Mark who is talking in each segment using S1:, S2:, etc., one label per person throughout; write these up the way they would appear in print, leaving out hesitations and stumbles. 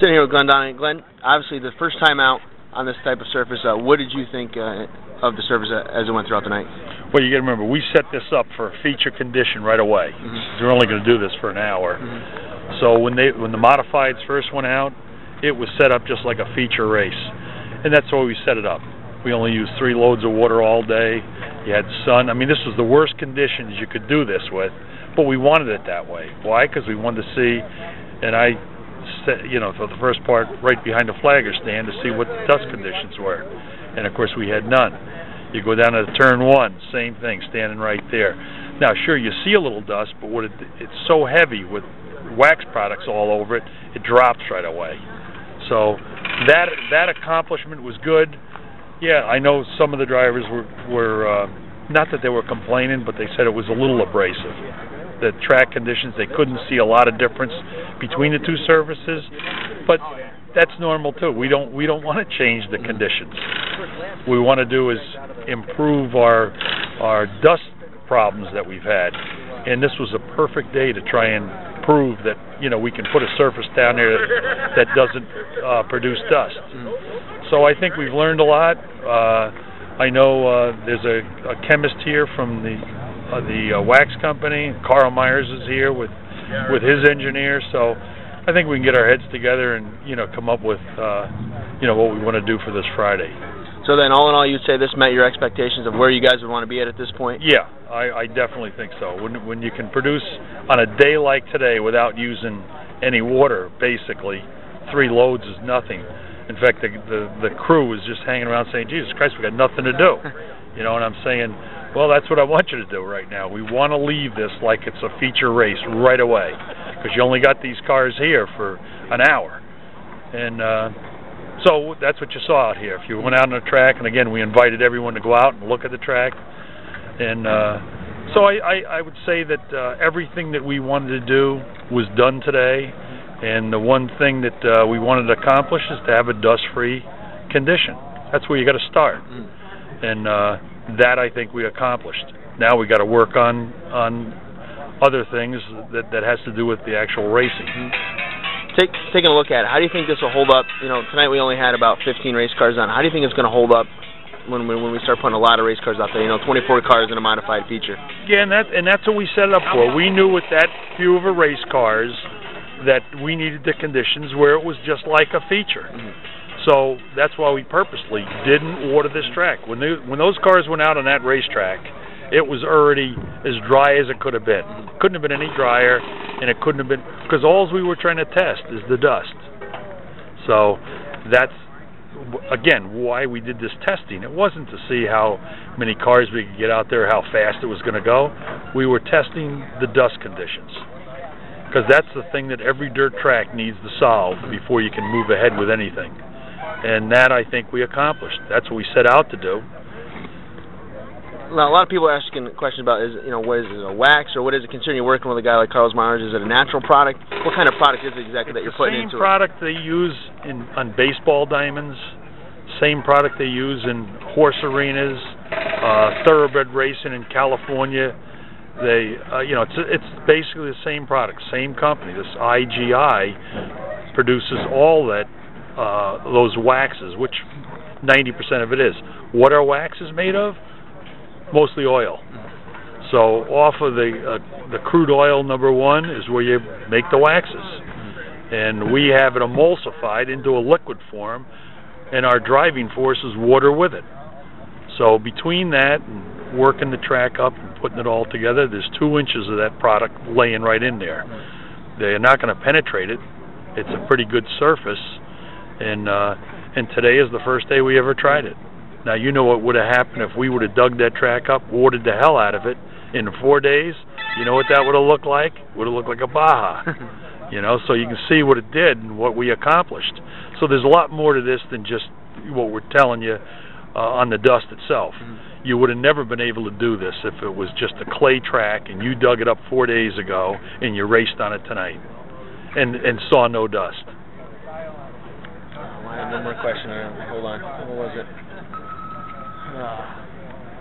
S1: Sitting here with Glenn Donnelly. Glenn, obviously the first time out on this type of surface, what did you think of the surface as it went throughout the night?
S2: Well, you got to remember, we set this up for a feature condition right away. We're only going to do this for an hour. So when the modifieds first went out, it was set up just like a feature race. And that's why we set it up. We only used 3 loads of water all day. You had sun. I mean, this was the worst conditions you could do this with, but we wanted it that way. Why? Because we wanted to see, and I set, for the first part, right behind the flagger stand to see what the dust conditions were. And of course, we had none. You go down to turn 1, same thing, standing right there. Now, sure, you see a little dust, but it's so heavy with wax products all over it, it drops right away. So that accomplishment was good. Yeah, I know some of the drivers were not that they were complaining, but they said it was a little abrasive. The track conditions, they couldn't see a lot of difference between the two surfaces, but that's normal too. We don't want to change the conditions. What we want to do is improve our dust problems that we've had, and this was a perfect day to try and prove that we can put a surface down there that doesn't produce dust. So I think we've learned a lot. I know there's a chemist here from the wax company. Carl Myers is here with his engineer. So I think we can get our heads together and come up with what we want to do for this Friday.
S1: So then, all in all, you'd say this met your expectations of where you guys would want to be at this point?
S2: Yeah, I definitely think so. When you can produce on a day like today without using any water, basically, 3 loads is nothing. In fact, the crew was just hanging around saying, Jesus Christ, we got nothing to do. And I'm saying, well, that's what I want you to do right now. We want to leave this like it's a feature race right away, because you only got these cars here for an hour. And so that's what you saw out here. If you went out on the track, and again, we invited everyone to go out and look at the track. And so I would say that everything that we wanted to do was done today. And the one thing that we wanted to accomplish is to have a dust-free condition. That's where you got to start. And that I think we accomplished. Now we got to work on other things that has to do with the actual racing.
S1: Taking a look at it, how do you think this will hold up? Tonight we only had about 15 race cars on. How do you think it's going to hold up when we start putting a lot of race cars out there? 24 cars in a modified feature. Yeah,
S2: and that's what we set it up for. We knew with that few of a race cars that we needed the conditions where it was just like a feature. So that's why we purposely didn't water this track. When those cars went out on that racetrack, it was already as dry as it could have been. Couldn't have been any drier, and it couldn't have been, because all we were trying to test is the dust. So that's, again, why we did this testing. It wasn't to see how many cars we could get out there, how fast it was going to go. We were testing the dust conditions, because that's the thing that every dirt track needs to solve before you can move ahead with anything. And that, I think, we accomplished. That's what we set out to do.
S1: Now, a lot of people are asking questions about, what is it, a wax, or what is it, considering you're working with a guy like Carl Myers? Is it a natural product? What kind of product is it exactly that you're putting into it?
S2: Same product they use on baseball diamonds, same product they use in horse arenas, thoroughbred racing in California. They, it's basically the same product, same company. This IGI produces all that, those waxes, which 90% of it is. What are waxes made of? Mostly oil. So off of the crude oil #1 is where you make the waxes, and we have it emulsified into a liquid form, and our driving force is water with it. So between that and working the track up and putting it all together, there's 2 inches of that product laying right in there. They're not going to penetrate it. It's a pretty good surface, and today is the first day we ever tried it. Now, you know what would have happened if we would have dug that track up, watered the hell out of it in 4 days. You know what that would have looked like? It would have looked like a Baja. So you can see what it did and what we accomplished. So there's a lot more to this than just what we're telling you on the dust itself. You would have never been able to do this if it was just a clay track and you dug it up 4 days ago and you raced on it tonight and saw no dust.
S1: I have one more question. Hold on. What was it?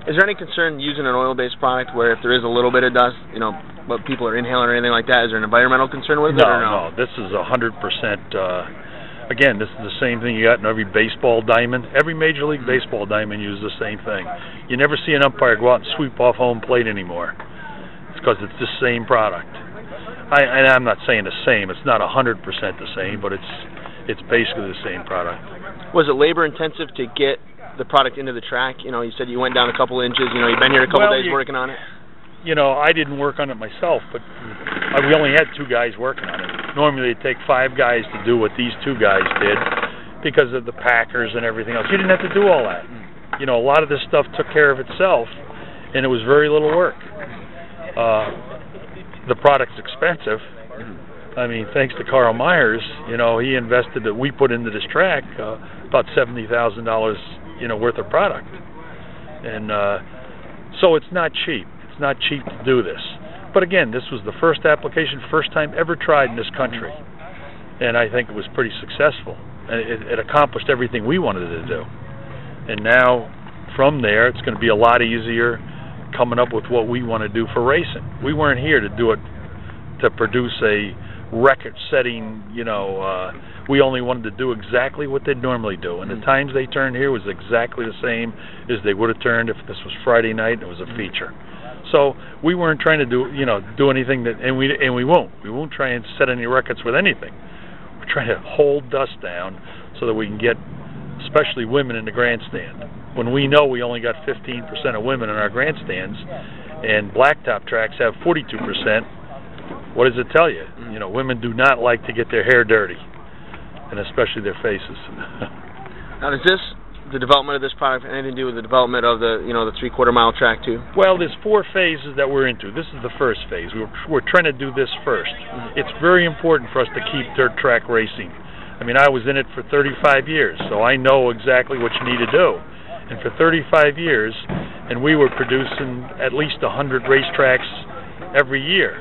S1: Is there any concern using an oil-based product where if there is a little bit of dust, what people are inhaling or anything like that, is there an environmental concern with it or no?
S2: No, this is 100% Again, this is the same thing you got in every baseball diamond. Every Major League Baseball diamond uses the same thing. You never see an umpire go out and sweep off home plate anymore. It's because it's the same product. And I'm not saying the same. It's not 100% the same, but it's basically the same product.
S1: Was it labor intensive to get the product into the track? You know, you said you went down a couple inches. You know, you've been here a couple days working on it.
S2: You know, I didn't work on it myself, but we only had 2 guys working on it. Normally they take 5 guys to do what these 2 guys did because of the packers and everything else. You didn't have to do all that. You know, a lot of this stuff took care of itself, and it was very little work. The product's expensive. I mean, thanks to Carl Myers, you know, he invested that we put into this track about $70,000, you know, worth of product, and so it's not cheap. It's not cheap to do this. But again, this was the first application, first time ever tried in this country, and I think it was pretty successful. It accomplished everything we wanted it to do. And now, from there, it's going to be a lot easier coming up with what we want to do for racing. We weren't here to do it to produce a record-setting, you know, we only wanted to do exactly what they'd normally do. And the times they turned here was exactly the same as they would have turned if this was Friday night and it was a feature. So we weren't trying to do anything that, and we won't. We won't try and set any records with anything. We're trying to hold dust down so that we can get, especially women, in the grandstand. When we know we only got 15% of women in our grandstands, and blacktop tracks have 42%, what does it tell you? You know, women do not like to get their hair dirty, and especially their faces.
S1: Now, does the development of this product have anything to do with the development of the, you know, the 3/4 mile track too?
S2: Well, there's 4 phases that we're into. This is the first phase. We're trying to do this first. It's very important for us to keep dirt track racing. I mean, I was in it for 35 years, so I know exactly what you need to do. And for 35 years, and we were producing at least 100 racetracks every year,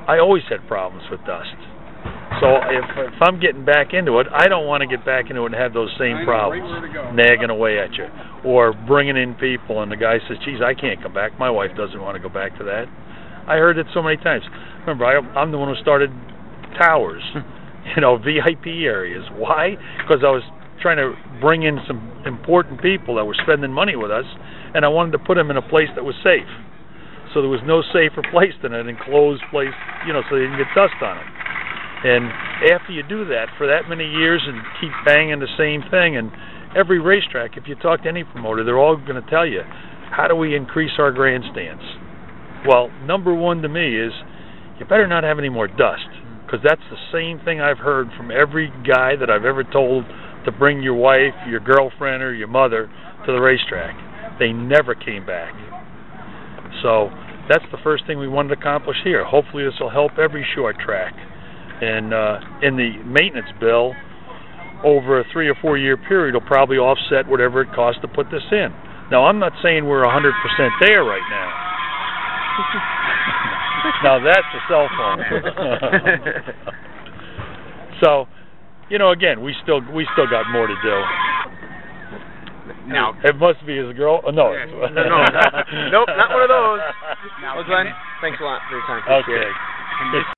S2: I always had problems with dust. So if I'm getting back into it, I don't want to get back into it and have those same problems nagging away at you, or bringing in people and the guy says, geez, I can't come back. My wife doesn't want to go back to that. I heard it so many times. Remember, I'm the one who started towers, you know, VIP areas. Why? Because I was trying to bring in some important people that were spending money with us, and I wanted to put them in a place that was safe. So there was no safer place than an enclosed place, you know, so they didn't get dust on them. And after you do that for that many years and keep banging the same thing, and every racetrack, if you talk to any promoter, they're all going to tell you, how do we increase our grandstands? Well, number one to me is, you better not have any more dust, because that's the same thing I've heard from every guy that I've ever told to bring your wife, your girlfriend, or your mother to the racetrack. They never came back. So that's the first thing we wanted to accomplish here. Hopefully this will help every short track. And in the maintenance bill, over a 3 or 4 year period, will probably offset whatever it costs to put this in. Now, I'm not saying we're 100% there right now. Now that's a cell phone. So, you know, again, we still got more to do.
S1: Now,
S2: it must be his girl. Oh, no.
S1: No. Nope, not one of those. Well, Glenn, thanks a lot for your time.
S2: Okay.